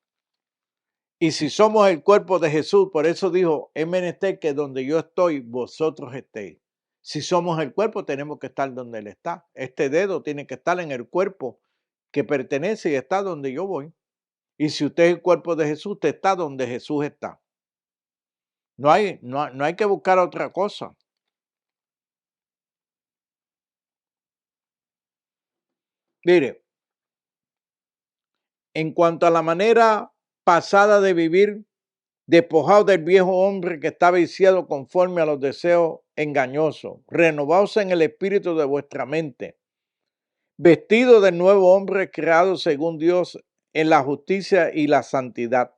Y si somos el cuerpo de Jesús, por eso dijo, es menester que donde yo estoy, vosotros estéis. Si somos el cuerpo, tenemos que estar donde Él está. Este dedo tiene que estar en el cuerpo que pertenece y está donde yo voy. Y si usted es el cuerpo de Jesús, usted está donde Jesús está. No hay que buscar otra cosa. Mire, en cuanto a la manera pasada de vivir, despojado del viejo hombre que está viciado conforme a los deseos engañosos, renovaos en el espíritu de vuestra mente, vestido del nuevo hombre creado según Dios en la justicia y la santidad.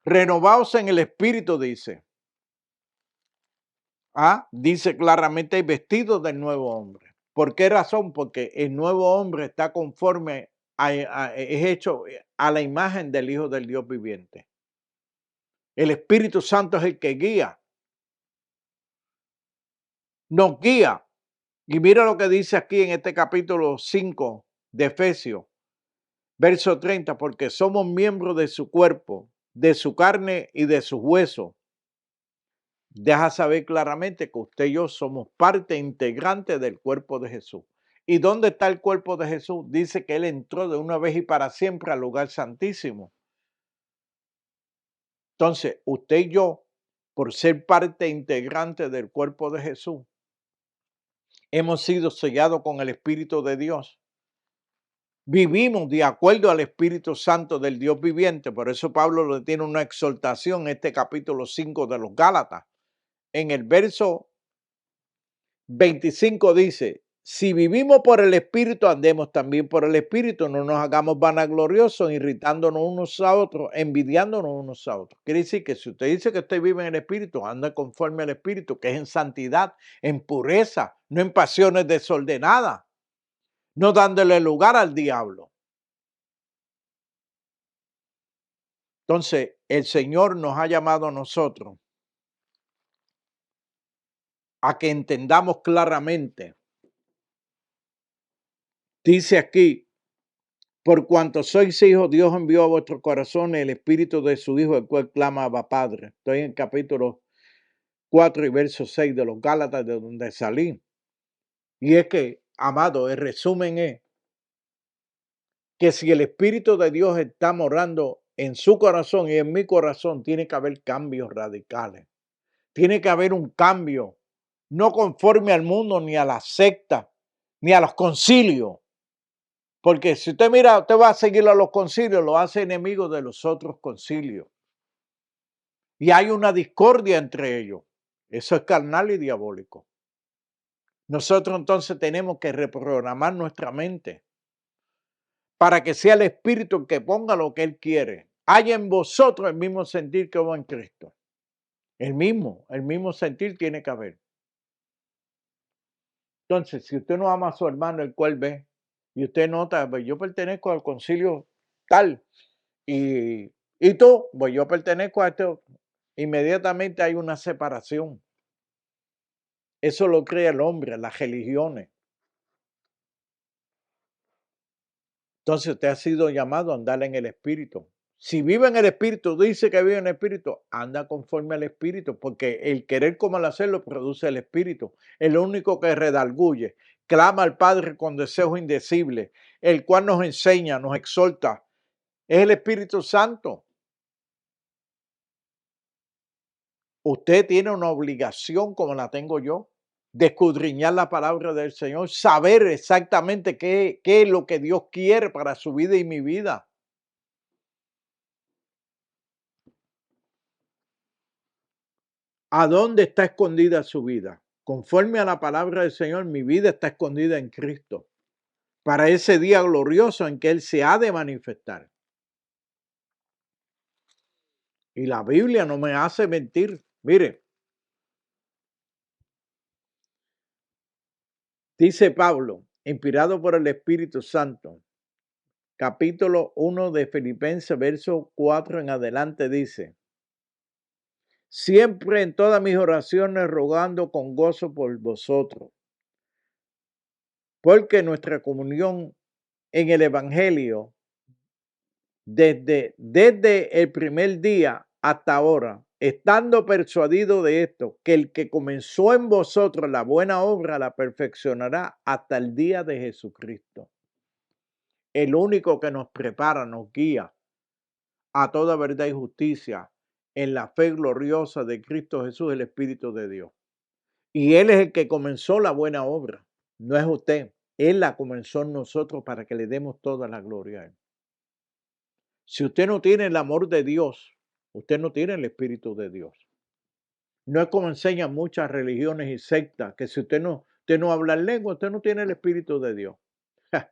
Renovaos en el espíritu, dice. Dice claramente vestido del nuevo hombre. ¿Por qué razón? Porque el nuevo hombre está conforme es hecho a la imagen del Hijo del Dios viviente. El Espíritu Santo es el que guía. Nos guía. Y mira lo que dice aquí en este capítulo 5 de Efesios, verso 30, porque somos miembros de su cuerpo, de su carne y de sus huesos. Deja saber claramente que usted y yo somos parte integrante del cuerpo de Jesús. ¿Y dónde está el cuerpo de Jesús? Dice que Él entró de una vez y para siempre al lugar santísimo. Entonces, usted y yo, por ser parte integrante del cuerpo de Jesús, hemos sido sellados con el Espíritu de Dios. Vivimos de acuerdo al Espíritu Santo del Dios viviente. Por eso Pablo le tiene una exhortación en este capítulo 5 de los Gálatas. En el verso 25 dice, si vivimos por el Espíritu, andemos también por el Espíritu, no nos hagamos vanagloriosos, irritándonos unos a otros, envidiándonos unos a otros. Quiere decir que si usted dice que usted vive en el Espíritu, anda conforme al Espíritu, que es en santidad, en pureza, no en pasiones desordenadas, no dándole lugar al diablo. Entonces, el Señor nos ha llamado a nosotros a que entendamos claramente. Dice aquí, por cuanto sois hijos, Dios envió a vuestros corazones el espíritu de su Hijo, el cual clama Abba Padre. Estoy en el capítulo 4 y verso 6 de los Gálatas, de donde salí. Y es que, amado, el resumen es que si el Espíritu de Dios está morando en su corazón y en mi corazón, tiene que haber cambios radicales. Tiene que haber un cambio, no conforme al mundo, ni a la secta, ni a los concilios. Porque si usted mira, usted va a seguir a los concilios, lo hace enemigo de los otros concilios. Y hay una discordia entre ellos. Eso es carnal y diabólico. Nosotros entonces tenemos que reprogramar nuestra mente para que sea el Espíritu el que ponga lo que Él quiere. Haya en vosotros el mismo sentir que hubo en Cristo. El mismo sentir tiene que haber. Entonces, si usted no ama a su hermano, el cual ve, y usted nota, pues yo pertenezco al concilio tal, y tú, pues yo pertenezco a esto, inmediatamente hay una separación. Eso lo crea el hombre, las religiones. Entonces usted ha sido llamado a andar en el Espíritu. Si vive en el Espíritu, dice que vive en el Espíritu, anda conforme al Espíritu, porque el querer como el hacerlo produce el Espíritu. El único que redarguye, clama al Padre con deseos indecibles, el cual nos enseña, nos exhorta, es el Espíritu Santo. Usted tiene una obligación como la tengo yo, de escudriñar la palabra del Señor, saber exactamente qué es lo que Dios quiere para su vida y mi vida. ¿A dónde está escondida su vida? Conforme a la palabra del Señor, mi vida está escondida en Cristo, para ese día glorioso en que Él se ha de manifestar. Y la Biblia no me hace mentir. Mire, dice Pablo, inspirado por el Espíritu Santo, capítulo 1 de Filipenses, verso 4 en adelante, dice: siempre en todas mis oraciones rogando con gozo por vosotros, porque nuestra comunión en el Evangelio, desde el primer día hasta ahora, estando persuadido de esto, que el que comenzó en vosotros la buena obra la perfeccionará hasta el día de Jesucristo. El único que nos prepara, nos guía a toda verdad y justicia en la fe gloriosa de Cristo Jesús, el Espíritu de Dios. Y Él es el que comenzó la buena obra, no es usted. Él la comenzó en nosotros para que le demos toda la gloria a Él. Si usted no tiene el amor de Dios, usted no tiene el Espíritu de Dios. No es como enseñan muchas religiones y sectas, que si usted no habla en lengua, usted no tiene el Espíritu de Dios. Ja,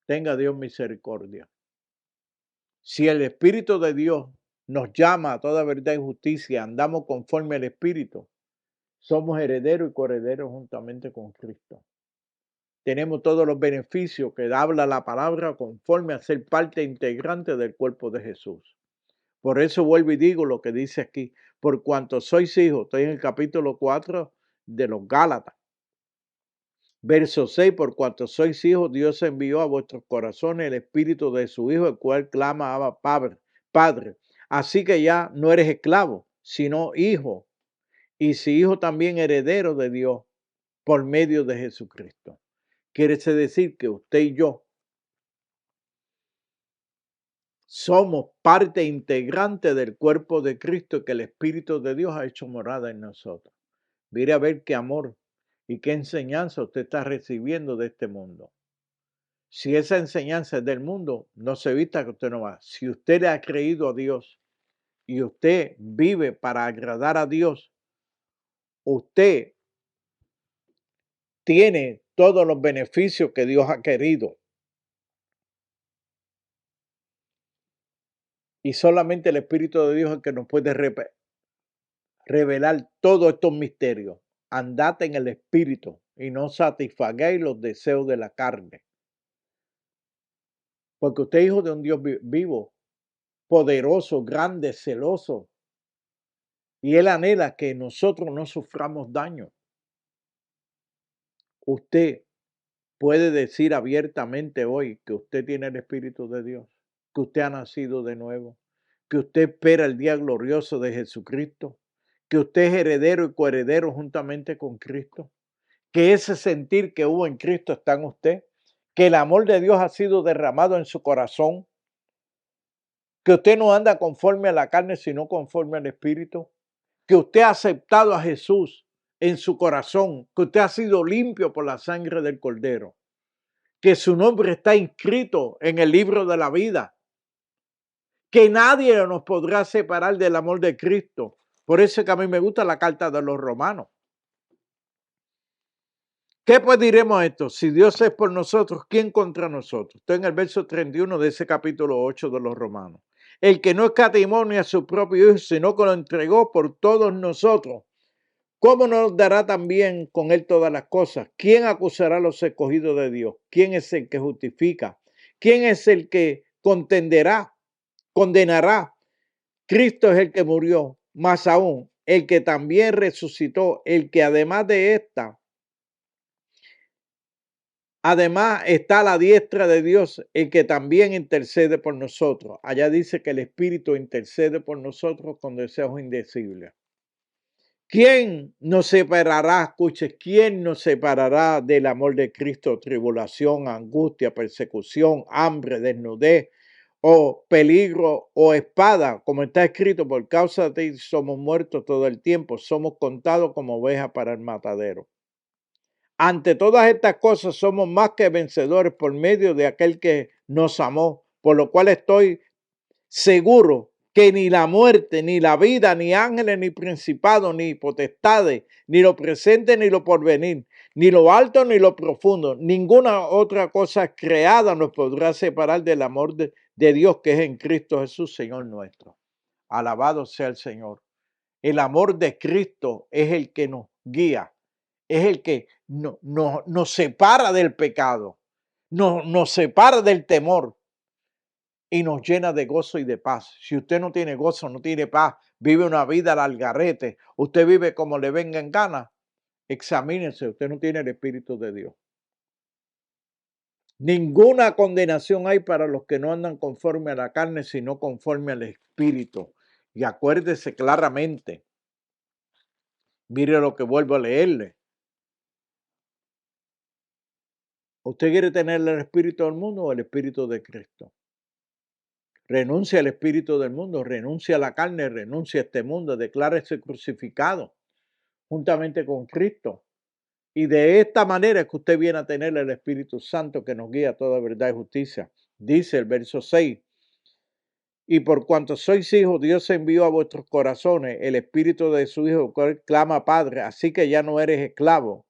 tenga Dios misericordia. Si el Espíritu de Dios nos llama a toda verdad y justicia, andamos conforme al Espíritu, somos herederos y coherederos juntamente con Cristo. Tenemos todos los beneficios que habla la palabra conforme a ser parte integrante del cuerpo de Jesús. Por eso vuelvo y digo lo que dice aquí: por cuanto sois hijos, estoy en el capítulo 4 de los Gálatas. Verso 6, por cuanto sois hijos, Dios envió a vuestros corazones el espíritu de su Hijo, el cual clama Abba, Padre. Así que ya no eres esclavo, sino hijo. Y si hijo, también heredero de Dios por medio de Jesucristo. Quiere decir que usted y yo somos parte integrante del cuerpo de Cristo, que el Espíritu de Dios ha hecho morada en nosotros. Mire a ver qué amor y qué enseñanza usted está recibiendo de este mundo. Si esa enseñanza es del mundo, no se evita que usted no va. Si usted le ha creído a Dios y usted vive para agradar a Dios, usted tiene todos los beneficios que Dios ha querido. Y solamente el Espíritu de Dios es el que nos puede revelar todos estos misterios. Andad en el Espíritu y no satisfagáis los deseos de la carne. Porque usted es hijo de un Dios vivo, poderoso, grande, celoso. Y Él anhela que nosotros no suframos daño. Usted puede decir abiertamente hoy que usted tiene el Espíritu de Dios, que usted ha nacido de nuevo, que usted espera el día glorioso de Jesucristo, que usted es heredero y coheredero juntamente con Cristo, que ese sentir que hubo en Cristo está en usted, que el amor de Dios ha sido derramado en su corazón, que usted no anda conforme a la carne, sino conforme al Espíritu, que usted ha aceptado a Jesús en su corazón, que usted ha sido limpio por la sangre del Cordero, que su nombre está inscrito en el libro de la vida, que nadie nos podrá separar del amor de Cristo. Por eso es que a mí me gusta la carta de los Romanos. ¿Qué pues diremos a esto? Si Dios es por nosotros, ¿quién contra nosotros? Estoy en el verso 31 de ese capítulo 8 de los Romanos. El que no escatimó ni a su propio Hijo, sino que lo entregó por todos nosotros, ¿cómo nos dará también con Él todas las cosas? ¿Quién acusará a los escogidos de Dios? ¿Quién es el que justifica? ¿Quién es el que condenará? Cristo es el que murió, más aún, el que también resucitó, el que además está a la diestra de Dios, el que también intercede por nosotros. Allá dice que el Espíritu intercede por nosotros con deseos indecibles. ¿Quién nos separará? Escuche, ¿quién nos separará del amor de Cristo? Tribulación, angustia, persecución, hambre, desnudez, o peligro, o espada, como está escrito: por causa de ti somos muertos todo el tiempo, somos contados como ovejas para el matadero. Ante todas estas cosas somos más que vencedores por medio de aquel que nos amó, por lo cual estoy seguro que ni la muerte, ni la vida, ni ángeles, ni principados, ni potestades, ni lo presente, ni lo porvenir, ni lo alto, ni lo profundo, ninguna otra cosa creada nos podrá separar del amor de Dios que es en Cristo Jesús, Señor nuestro. Alabado sea el Señor. El amor de Cristo es el que nos guía, es el que nos separa del pecado, nos separa del temor y nos llena de gozo y de paz. Si usted no tiene gozo, no tiene paz, vive una vida al algarete, usted vive como le venga en gana, examínese, usted no tiene el Espíritu de Dios. Ninguna condenación hay para los que no andan conforme a la carne, sino conforme al Espíritu. Y acuérdese claramente, mire lo que vuelvo a leerle. ¿Usted quiere tener el Espíritu del mundo o el Espíritu de Cristo? Renuncia al espíritu del mundo, renuncia a la carne, renuncia a este mundo, declárese crucificado juntamente con Cristo. Y de esta manera es que usted viene a tener el Espíritu Santo que nos guía a toda verdad y justicia. Dice el verso 6, y por cuanto sois hijos, Dios envió a vuestros corazones el Espíritu de su Hijo, que clama Padre, así que ya no eres esclavo,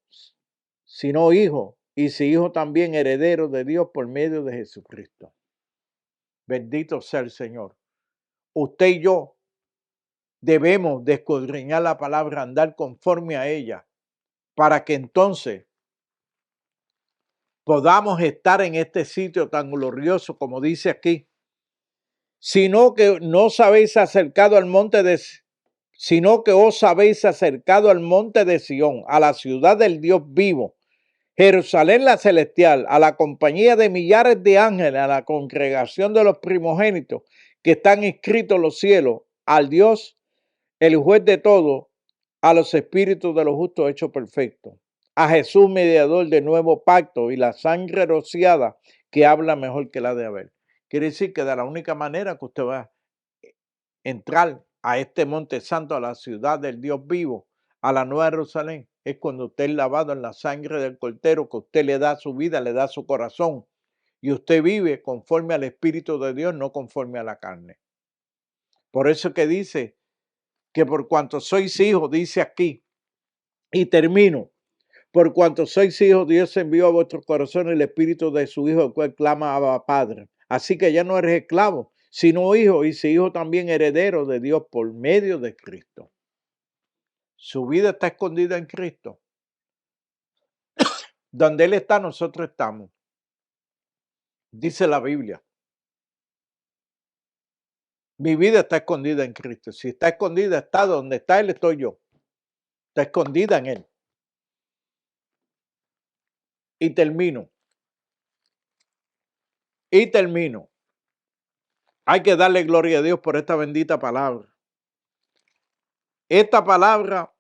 sino hijo, y si hijo también heredero de Dios por medio de Jesucristo. Bendito sea el Señor. Usted y yo debemos de escudriñar la palabra, andar conforme a ella, para que entonces podamos estar en este sitio tan glorioso como dice aquí. Sino que no os habéis acercado al monte de sino que os habéis acercado al monte de Sión, a la ciudad del Dios vivo, Jerusalén la celestial, a la compañía de millares de ángeles, a la congregación de los primogénitos que están inscritos en los cielos, al Dios, el juez de todo, a los espíritus de los justos hechos perfectos, a Jesús mediador de nuevo pacto y la sangre rociada que habla mejor que la de Abel. Quiere decir que de la única manera que usted va a entrar a este monte santo, a la ciudad del Dios vivo, a la Nueva Jerusalén, es cuando usted es lavado en la sangre del Cordero, que usted le da su vida, le da su corazón, y usted vive conforme al Espíritu de Dios, no conforme a la carne. Por eso que dice que por cuanto sois hijos, dice aquí, y termino, por cuanto sois hijos, Dios envió a vuestros corazones el Espíritu de su Hijo, el cual clama Abba Padre. Así que ya no eres esclavo, sino hijo, y si hijo también heredero de Dios por medio de Cristo. Su vida está escondida en Cristo. Donde Él está, nosotros estamos. Dice la Biblia. Mi vida está escondida en Cristo. Si está escondida, está donde está Él, estoy yo. Está escondida en Él. Y termino. Hay que darle gloria a Dios por esta bendita palabra. Esta palabra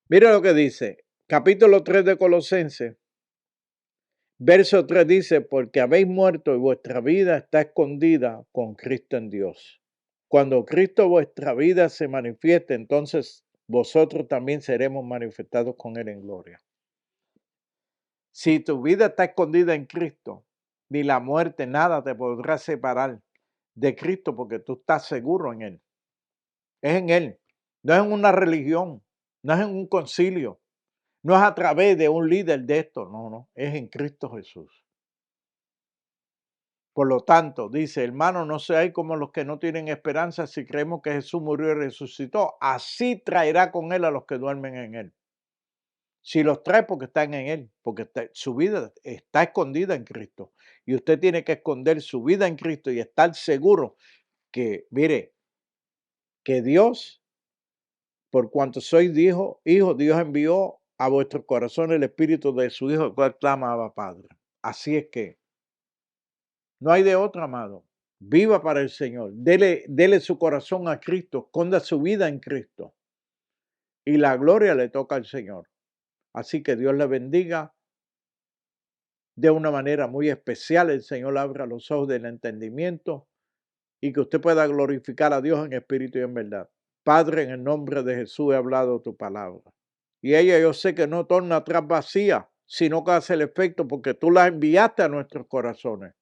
mira lo que dice, capítulo 3 de Colosenses, verso 3 dice, porque habéis muerto y vuestra vida está escondida con Cristo en Dios. Cuando Cristo vuestra vida se manifieste, entonces vosotros también seremos manifestados con Él en gloria. Si tu vida está escondida en Cristo, ni la muerte, nada te podrá separar de Cristo porque tú estás seguro en Él. Es en Él, no es en una religión, no es en un concilio. No es a través de un líder de esto, no, es en Cristo Jesús. Por lo tanto, dice, hermano, no seáis como los que no tienen esperanza si creemos que Jesús murió y resucitó. Así traerá con Él a los que duermen en Él. Si los trae porque están en Él, porque su vida está escondida en Cristo. Y usted tiene que esconder su vida en Cristo y estar seguro que, mire, que Dios, por cuanto sois hijo, Dios envió a vuestros corazones el Espíritu de su Hijo, el cual clama Abba Padre. Así es que no hay de otra, amado. Viva para el Señor. Dele su corazón a Cristo. Esconda su vida en Cristo. Y la gloria le toca al Señor. Así que Dios le bendiga de una manera muy especial. El Señor abra los ojos del entendimiento y que usted pueda glorificar a Dios en espíritu y en verdad. Padre, en el nombre de Jesús he hablado tu palabra. Y ella yo sé que no torna atrás vacía, sino que hace el efecto porque tú la enviaste a nuestros corazones.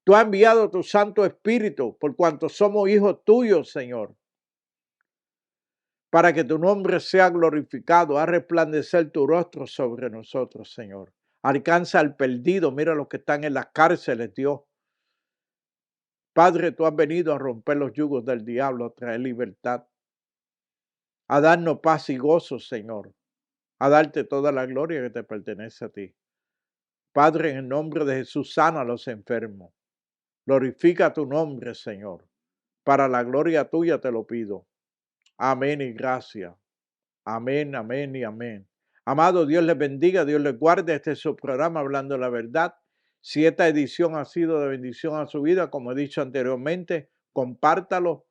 Tú has enviado tu Santo Espíritu por cuanto somos hijos tuyos, Señor, para que tu nombre sea glorificado, a resplandecer tu rostro sobre nosotros, Señor. Alcanza al perdido. Mira los que están en las cárceles, Dios. Padre, tú has venido a romper los yugos del diablo, a traer libertad, a darnos paz y gozo, Señor, a darte toda la gloria que te pertenece a ti. Padre, en el nombre de Jesús, sana a los enfermos. Glorifica tu nombre, Señor. Para la gloria tuya te lo pido. Amén y gracias. Amén, amén y amén. Amado, Dios les bendiga, Dios les guarde. Este es su programa Hablando la Verdad. Si esta edición ha sido de bendición a su vida, como he dicho anteriormente, compártalo.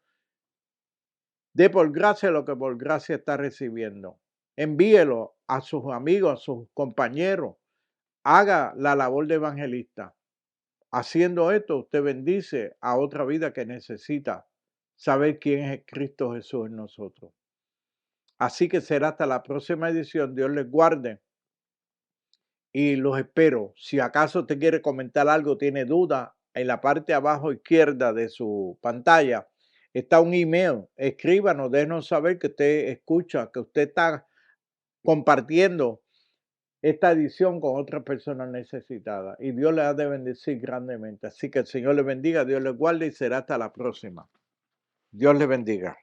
Dé por gracia lo que por gracia está recibiendo. Envíelo a sus amigos, a sus compañeros. Haga la labor de evangelista. Haciendo esto, usted bendice a otra vida que necesita saber quién es Cristo Jesús en nosotros. Así que será hasta la próxima edición. Dios les guarde y los espero. Si acaso usted quiere comentar algo, tiene duda, en la parte abajo izquierda de su pantalla está un email. Escríbanos, déjenos saber que usted escucha, que usted está compartiendo esta edición con otras personas necesitadas. Y Dios les ha de bendecir grandemente. Así que el Señor les bendiga, Dios les guarde y será hasta la próxima. Dios les bendiga.